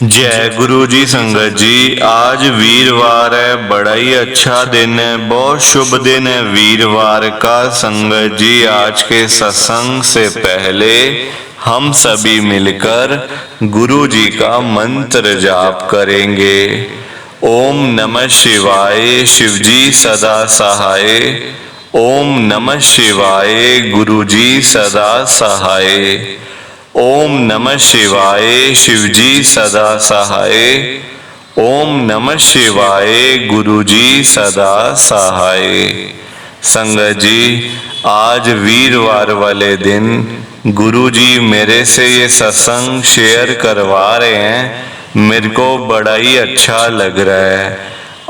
जय गुरु जी। संगत जी, आज वीरवार है, बड़ा ही अच्छा दिन है, बहुत शुभ दिन है वीरवार का। संगत जी, आज के सत्संग से पहले हम सभी मिलकर गुरु जी का मंत्र जाप करेंगे। ओम नमः शिवाय, शिव जी सदा सहाय। ओम नमः शिवाय, गुरु जी सदा सहाय। ओम नमः शिवाय, शिव जी सदा सहाय। ओम नमः शिवाय, गुरु जी सदा सहाय। संगत जी, आज वीरवार वाले दिन गुरु जी मेरे से ये सत्संग शेयर करवा रहे हैं। मेरे को बड़ा ही अच्छा लग रहा है।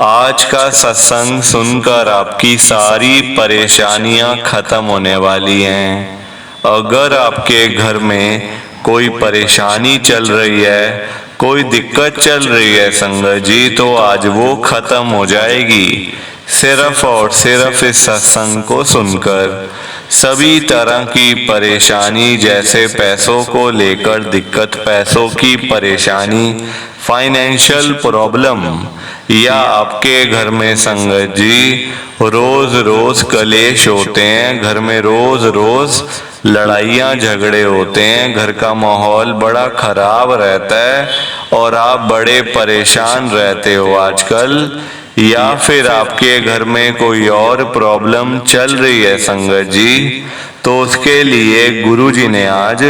आज का सत्संग सुनकर आपकी सारी परेशानियां खत्म होने वाली हैं। अगर आपके घर में कोई परेशानी चल रही है, कोई दिक्कत चल रही है संगत जी, तो आज वो खत्म हो जाएगी सिर्फ और सिर्फ इस सत्संग को सुनकर। सभी तरह की परेशानी, जैसे पैसों को लेकर दिक्कत, पैसों की परेशानी, फाइनेंशियल प्रॉब्लम, या आपके घर में संगत जी रोज रोज कलेश होते हैं, घर में रोज रोज लड़ाइयाँ झगड़े होते हैं, घर का माहौल बड़ा खराब रहता है और आप बड़े परेशान रहते हो आजकल, या फिर आपके घर में कोई और प्रॉब्लम चल रही है संगत जी, तो उसके लिए गुरु जी ने आज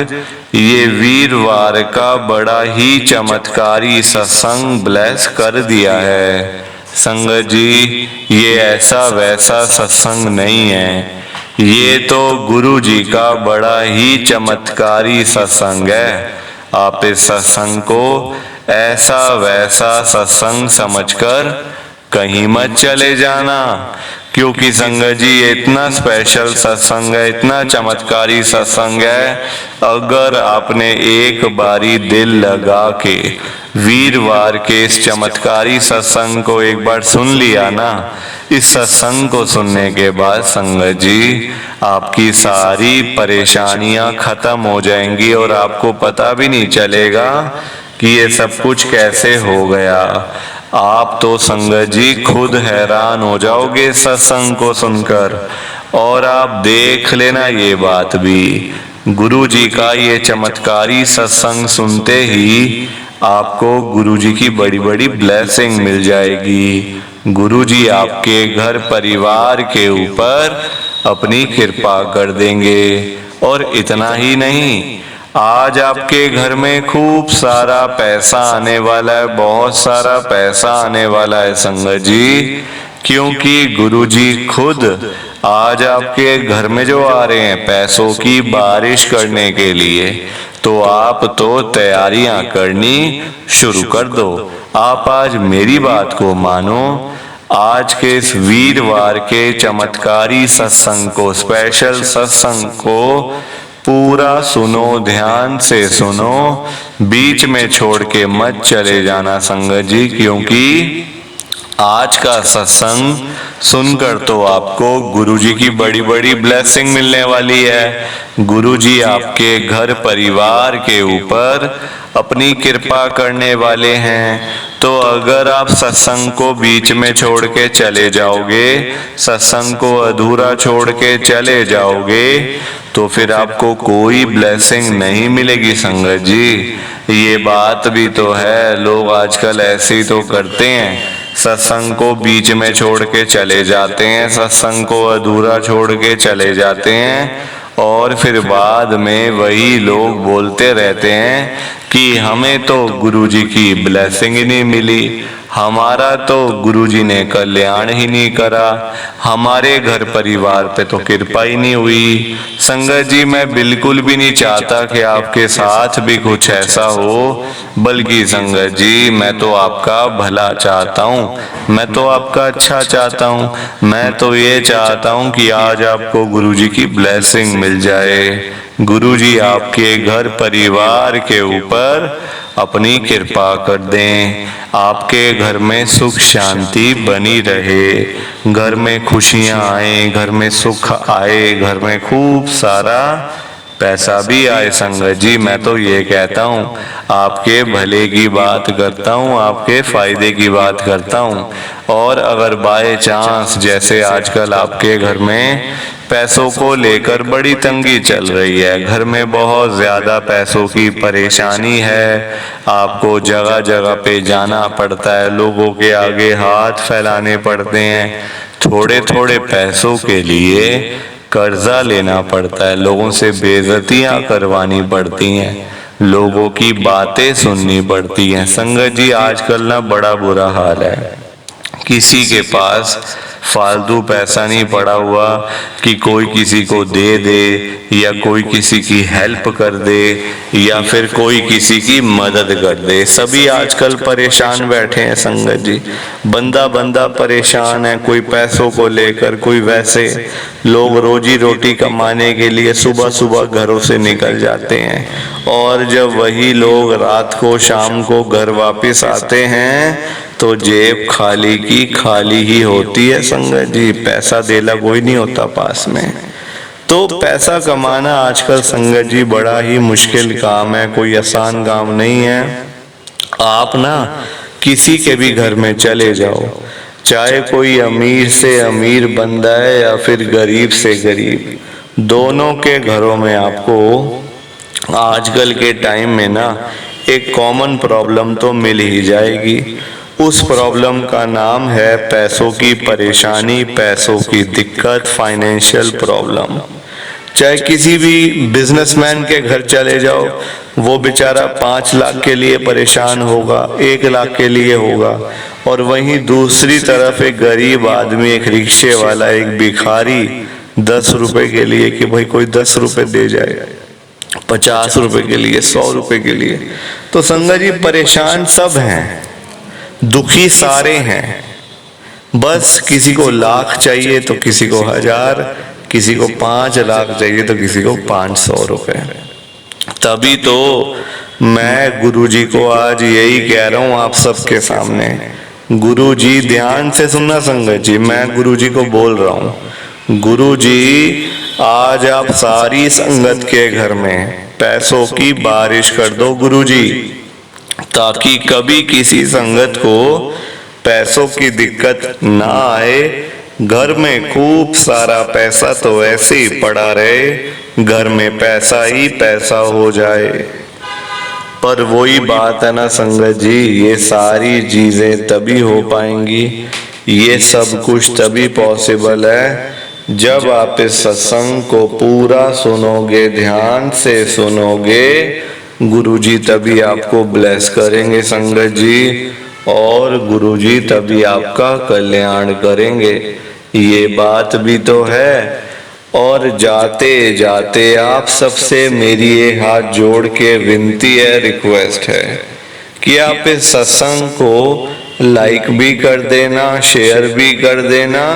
ये वीरवार का बड़ा ही चमत्कारी सत्संग ब्लेस कर दिया है। संगत जी, ये ऐसा वैसा सत्संग नहीं है, ये तो गुरु जी का बड़ा ही चमत्कारी सत्संग है। आप इस सत्संग को ऐसा वैसा सत्संग समझकर कहीं मत चले जाना, क्योंकि संगत जी ये इतना स्पेशल सत्संग है, इतना चमत्कारी सत्संग है। अगर आपने एक बारी दिल लगा के वीरवार के इस चमत्कारी सत्संग को एक बार सुन लिया ना, इस सत्संग को सुनने के बाद संगत जी आपकी सारी परेशानियां खत्म हो जाएंगी और आपको पता भी नहीं चलेगा कि ये सब कुछ कैसे हो गया। आप तो संगत जी खुद हैरान हो जाओगे सत्संग को सुनकर। और आप देख लेना ये बात भी, गुरु जी का ये चमत्कारी सत्संग सुनते ही आपको गुरु जी की बड़ी बड़ी ब्लेसिंग मिल जाएगी। गुरु जी आपके घर परिवार के ऊपर अपनी कृपा कर देंगे। और इतना ही नहीं, आज आपके घर में खूब सारा पैसा आने वाला है, बहुत सारा पैसा आने वाला है संगत जी, क्योंकि गुरु जी खुद आज आपके घर में जो आ रहे हैं पैसों की बारिश करने के लिए। तो आप तो तैयारियां करनी शुरू कर दो। आप आज मेरी बात को मानो, आज के इस वीरवार के चमत्कारी सत्संग को, स्पेशल सत्संग को पूरा सुनो, ध्यान से सुनो, बीच में छोड़ के मत चले जाना संगत जी, क्योंकि आज का सत्संग सुनकर तो आपको गुरु जी की बड़ी बड़ी ब्लेसिंग मिलने वाली है। गुरु जी आपके घर परिवार के ऊपर अपनी कृपा करने वाले हैं। तो अगर आप सत्संग को बीच में छोड़ के चले जाओगे, सत्संग को अधूरा छोड़ के चले जाओगे, तो फिर आपको कोई ब्लेसिंग नहीं मिलेगी संगत जी। ये बात भी तो है, लोग आजकल ऐसे ही तो करते हैं, सत्संग को बीच में छोड़ के चले जाते हैं, सत्संग को अधूरा छोड़ के चले जाते हैं, और फिर बाद में वही लोग बोलते रहते हैं कि हमें तो गुरु जी की ब्लेसिंग ही नहीं मिली, हमारा तो गुरु जी ने कल्याण ही नहीं करा, हमारे घर परिवार पे तो कृपा ही नहीं हुई। संगत जी, मैं बिल्कुल भी नहीं चाहता कि आपके साथ भी कुछ ऐसा हो, बल्कि संगत जी मैं तो आपका भला चाहता हूँ, मैं तो आपका अच्छा चाहता हूँ। मैं तो ये चाहता हूँ कि आज आपको गुरु जी की ब्लेसिंग मिल जाए, गुरु जी आपके घर परिवार के ऊपर अपनी कृपा कर दें, आपके घर में सुख शांति बनी रहे, घर में खुशियां आए, घर में सुख आए, घर में खूब सारा पैसा भी आए संगत जी। मैं तो ये कहता हूँ, आपके भले की बात करता हूँ, आपके फायदे की बात करता हूँ। और अगर बाय चांस जैसे आजकल आपके घर में पैसों को लेकर बड़ी तंगी चल रही है, घर में बहुत ज़्यादा पैसों की परेशानी है, आपको जगह जगह पे जाना पड़ता है, लोगों के आगे हाथ फैलाने पड़ते हैं, थोड़े थोड़े पैसों के लिए कर्जा लेना पड़ता है, लोगों से बेइज्जतियां करवानी पड़ती हैं, लोगों की बातें सुननी पड़ती हैं। संगत जी आजकल ना बड़ा बुरा हाल है, किसी के पास फालतू पैसा नहीं पड़ा हुआ कि कोई किसी को दे दे या कोई किसी की हेल्प कर दे या फिर कोई किसी की मदद कर दे। सभी आजकल परेशान बैठे हैं संगत जी, बंदा बंदा परेशान है, कोई पैसों को लेकर, कोई वैसे। लोग रोजी रोटी कमाने के लिए सुबह सुबह घरों से निकल जाते हैं और जब वही लोग रात को शाम को घर वापस आते हैं तो जेब खाली की खाली ही होती है संगत जी, पैसा देला कोई नहीं होता पास में। तो पैसा कमाना आजकल संगत जी बड़ा ही मुश्किल काम है, कोई आसान काम नहीं है। आप ना किसी के भी घर में चले जाओ, चाहे कोई अमीर से अमीर बंदा है या फिर गरीब से गरीब, दोनों के घरों में आपको आजकल के टाइम में ना एक कॉमन प्रॉब्लम तो मिल ही जाएगी। उस प्रॉब्लम का नाम है पैसों की परेशानी, पैसों की दिक्कत, फाइनेंशियल प्रॉब्लम। चाहे किसी भी बिजनेसमैन के घर चले जाओ, वो बेचारा 5 लाख के लिए परेशान होगा, 1 लाख के लिए होगा, और वहीं दूसरी तरफ एक गरीब आदमी, एक रिक्शे वाला, एक भिखारी 10 रुपए के लिए कि भाई कोई 10 रुपए दे जाए, 50 रुपए के लिए, 100 रुपए के लिए। तो संगत जी परेशान सब हैं, दुखी सारे हैं, बस किसी को लाख चाहिए तो किसी को 1000, किसी को 5 लाख चाहिए तो किसी को 500 रुपए। तभी तो मैं गुरुजी को आज यही कह रहा हूं आप सबके सामने। गुरुजी ध्यान से सुनना संगत जी, मैं गुरुजी को बोल रहा हूं, गुरुजी आज आप सारी संगत के घर में पैसों की बारिश कर दो गुरुजी, ताकि कभी किसी संगत को पैसों की दिक्कत ना आए। घर में खूब सारा पैसा तो ऐसे ही पड़ा रहे, घर में पैसा ही पैसा हो जाए। पर वही बात है ना संगत जी, ये सारी चीजें तभी हो पाएंगी, ये सब कुछ तभी पॉसिबल है जब आप इस सत्संग को पूरा सुनोगे, ध्यान से सुनोगे। गुरुजी तभी आपको ब्लेस करेंगे संगत जी, और गुरुजी तभी आपका कल्याण करेंगे। ये बात भी तो है। और जाते जाते आप सबसे मेरी ये हाथ जोड़ के विनती है, रिक्वेस्ट है कि आप इस सत्संग को लाइक भी कर देना, शेयर भी कर देना।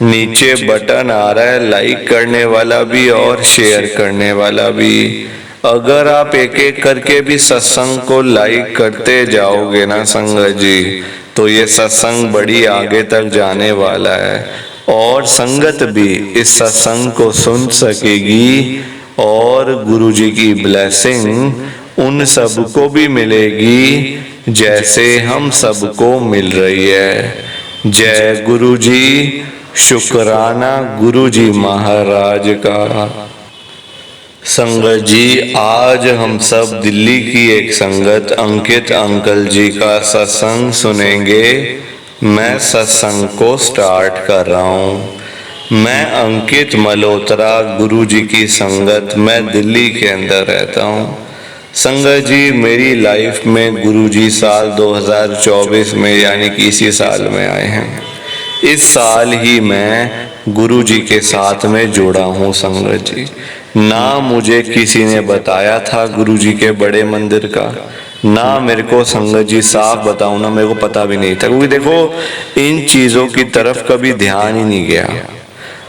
नीचे बटन आ रहा है लाइक करने वाला भी और शेयर करने वाला भी। अगर आप एक एक करके भी सत्संग को लाइक करते जाओगे ना संगत जी, तो ये सत्संग बड़ी आगे तक जाने वाला है और संगत भी इस सत्संग को सुन सकेगी और गुरुजी की ब्लेसिंग उन सबको भी मिलेगी जैसे हम सबको मिल रही है। जय गुरुजी, शुक्राना गुरुजी महाराज का। संगत जी आज हम सब दिल्ली की एक संगत अंकित अंकल जी का सत्संग सुनेंगे। मैं सत्संग को स्टार्ट कर रहा हूँ। मैं अंकित मल्होत्रा, गुरुजी की संगत, मैं दिल्ली के अंदर रहता हूँ। संगत जी मेरी लाइफ में गुरुजी साल 2024 में यानी कि इसी साल में आए हैं। इस साल ही मैं गुरुजी के साथ में जुड़ा हूँ संगत जी। ना मुझे किसी ने बताया था गुरुजी के बड़े मंदिर का, ना मेरे को संगत जी साफ बताऊं ना मेरे को पता भी नहीं था, क्योंकि देखो इन चीज़ों की तरफ कभी ध्यान ही नहीं गया।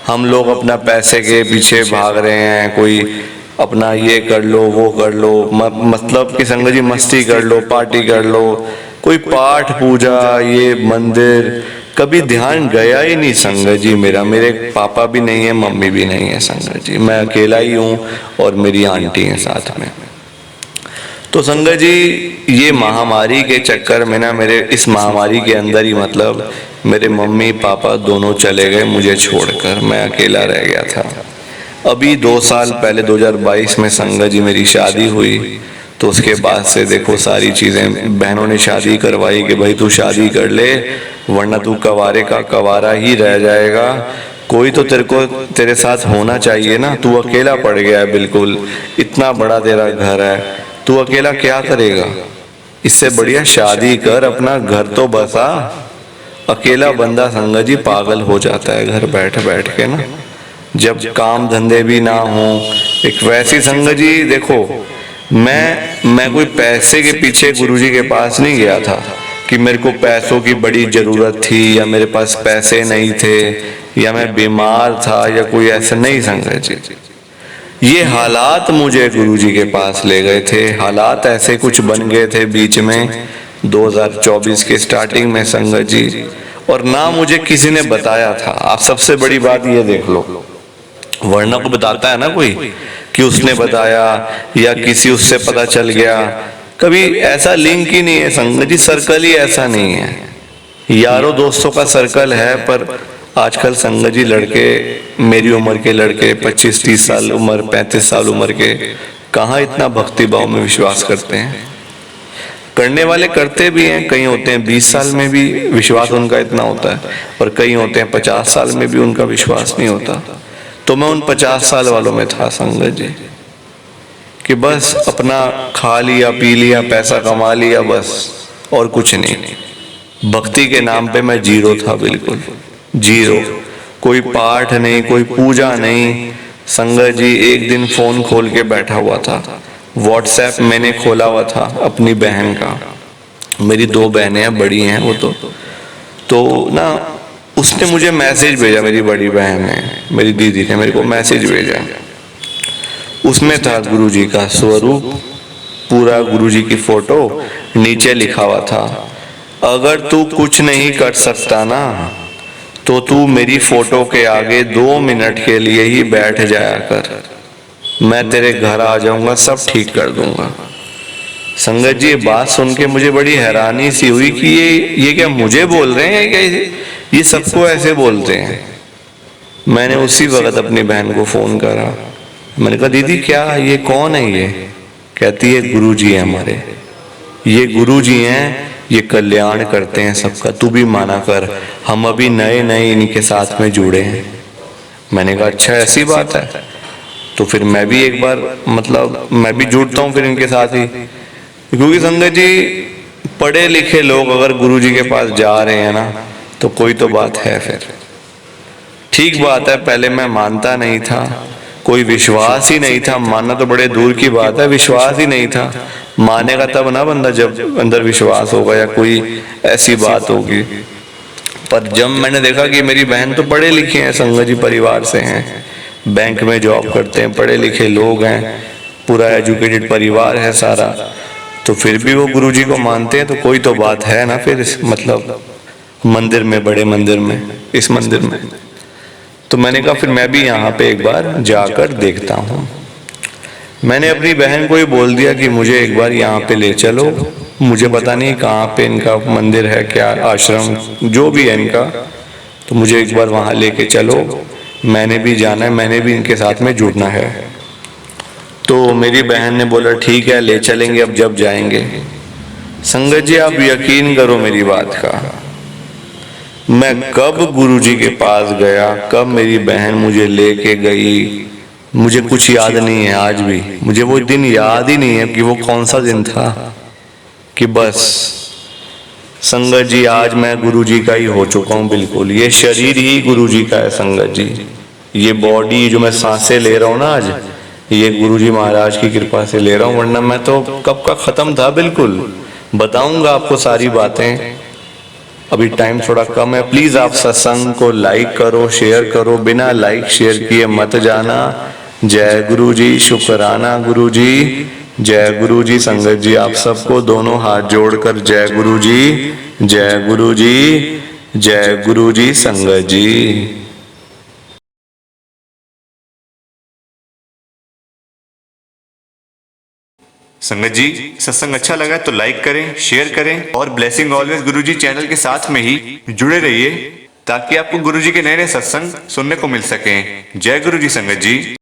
हम लोग अपना पैसे के पीछे भाग रहे हैं, कोई अपना ये कर लो वो कर लो, मतलब कि संगत जी मस्ती कर लो, पार्टी कर लो, कोई पाठ पूजा, ये मंदिर, कभी ध्यान गया ही नहीं संगत जी मेरा। मेरे पापा भी नहीं है, मम्मी भी नहीं है संगत जी, मैं अकेला ही हूँ और मेरी आंटी है साथ में। तो संगत जी ये महामारी के चक्कर में ना, मेरे इस महामारी के अंदर ही मतलब मेरे मम्मी पापा दोनों चले गए मुझे छोड़कर, मैं अकेला रह गया था। अभी 2 साल पहले 2022 में संगत जी मेरी शादी हुई, तो उसके बाद से देखो सारी चीज़ें बहनों ने शादी करवाई कि भाई तू शादी कर ले वरना तू कवारे का कवारा ही रह जाएगा, कोई तो तेरे साथ होना चाहिए ना, तू अकेला पड़ गया है बिल्कुल, इतना बड़ा तेरा घर है, तू अकेला क्या करेगा, इससे बढ़िया शादी कर, अपना घर तो बसा। अकेला बंदा संगत जी पागल हो जाता है घर बैठ बैठ के ना, जब काम धंधे भी ना हो। एक वैसी संगत जी देखो, मैं कोई पैसे के पीछे गुरुजी के पास नहीं गया था कि मेरे को पैसों की बड़ी जरूरत थी या मेरे पास पैसे नहीं थे या मैं बीमार था या कोई ऐसा नहीं संगत जी। ये हालात मुझे गुरुजी के पास ले गए थे, हालात ऐसे कुछ बन गए थे बीच में 2024 के स्टार्टिंग में संगत जी, और ना मुझे किसी ने बताया था। आप सबसे बड़ी बात ये देख लो, वरना को बताता है ना कोई कि उसने बताया या किसी उससे पता चल गया, कभी ऐसा लिंक ही नहीं है संगत जी, सर्कल ही ऐसा नहीं है। यारों दोस्तों का सर्कल है, पर आजकल संगत जी लड़के, मेरी उम्र के लड़के 25-30 साल उम्र 35 साल उम्र के कहाँ इतना भक्ति भाव में विश्वास करते हैं। करने वाले करते भी हैं, कई होते हैं 20 साल में भी विश्वास उनका इतना होता है, और कई होते हैं 50 साल में भी उनका विश्वास नहीं होता। तो मैं उन 50 साल वालों में था संगत जी, कि बस अपना खा लिया पी लिया पैसा कमा लिया बस, और कुछ नहीं। भक्ति के नाम पे मैं जीरो था, बिल्कुल जीरो, कोई पाठ नहीं, कोई पूजा नहीं संगत जी। एक दिन फोन खोल के बैठा हुआ था, व्हाट्सएप मैंने खोला हुआ था अपनी बहन का, मेरी 2 बहनें हैं, बड़ी हैं वो तो ना उसने मुझे मैसेज भेजा, मेरी बड़ी बहन ने, मेरी दीदी ने मेरे को मैसेज भेजा। उसमें था गुरुजी का स्वरूप, पूरा गुरुजी की फोटो, नीचे लिखा हुआ था, अगर तू कुछ नहीं कर सकता ना तो तू मेरी फोटो के आगे 2 मिनट के लिए ही बैठ जाया कर, मैं तेरे घर आ जाऊंगा, सब ठीक कर दूंगा। संगत जी बात सुन के मुझे बड़ी हैरानी सी हुई कि ये क्या मुझे बोल रहे हैं, क्या ये सबको ऐसे बोलते हैं। मैंने उसी वक्त अपनी बहन को फोन करा, मैंने कहा दीदी क्या ये कौन है ये? कहती है गुरुजी है हमारे, ये गुरुजी हैं, ये कल्याण करते हैं सबका, तू भी माना कर, हम अभी नए नए इनके साथ में जुड़े हैं। मैंने कहा अच्छा ऐसी बात है, तो फिर मैं भी एक बार मतलब मैं भी जुड़ता हूँ फिर इनके साथ ही, क्योंकि संगत जी पढ़े लिखे लोग अगर गुरुजी के पास जा रहे हैं ना तो कोई तो बात है। फिर ठीक बात है, पहले मैं मानता नहीं था, कोई विश्वास ही नहीं था, मानना तो बड़े दूर की बात है, विश्वास ही नहीं था। मानेगा तब ना बंदा जब अंदर विश्वास होगा या कोई ऐसी बात होगी। पर जब मैंने देखा कि मेरी बहन तो पढ़े लिखे हैं, संगत जी परिवार से हैं, बैंक में जॉब करते हैं, पढ़े लिखे लोग हैं, पूरा एजुकेटेड परिवार है सारा, तो फिर भी वो गुरुजी को मानते हैं, तो कोई तो बात है ना फिर मतलब मंदिर में, बड़े मंदिर में, इस मंदिर में। तो मैंने कहा फिर मैं भी यहाँ पे एक बार जाकर देखता हूँ। मैंने अपनी बहन को ही बोल दिया कि मुझे एक बार यहाँ पे ले चलो, मुझे पता नहीं कहाँ पे इनका मंदिर है, क्या आश्रम जो भी है इनका, तो मुझे एक बार वहाँ लेके चलो, मैंने भी जाना है, मैंने भी इनके साथ में जुड़ना है। तो मेरी बहन ने बोला ठीक है ले चलेंगे, अब जब जाएंगे। संगत जी आप यकीन करो मेरी बात का, मैं कब गुरुजी के पास गया, कब मेरी बहन मुझे लेके गई, मुझे कुछ याद नहीं है आज भी, मुझे वो दिन याद ही नहीं है कि वो कौन सा दिन था। कि बस संगत जी आज मैं गुरुजी का ही हो चुका हूँ बिल्कुल, ये शरीर ही गुरुजी का है संगत जी, ये बॉडी जो मैं सांसें ले रहा हूँ ना आज, ये गुरुजी महाराज की कृपा से ले रहा हूँ, वरना मैं तो कब का खत्म था बिल्कुल। बताऊंगा आपको सारी बातें, अभी टाइम थोड़ा कम है। प्लीज आप सत्संग को लाइक करो, शेयर करो, बिना लाइक शेयर किए मत जाना। जय गुरु जी, शुक्राना गुरु जी, जय गुरु जी। संगत जी आप सबको दोनों हाथ जोड़कर जय गुरु जी, जय गुरु जी, जय गुरु जी संगत जी। संगत जी, सत्संग अच्छा लगा तो लाइक करें, शेयर करें और ब्लेसिंग ऑलवेज गुरुजी चैनल के साथ में ही जुड़े रहिए ताकि आपको गुरुजी के नए नए सत्संग सुनने को मिल सकें। जय गुरु जी संगत जी।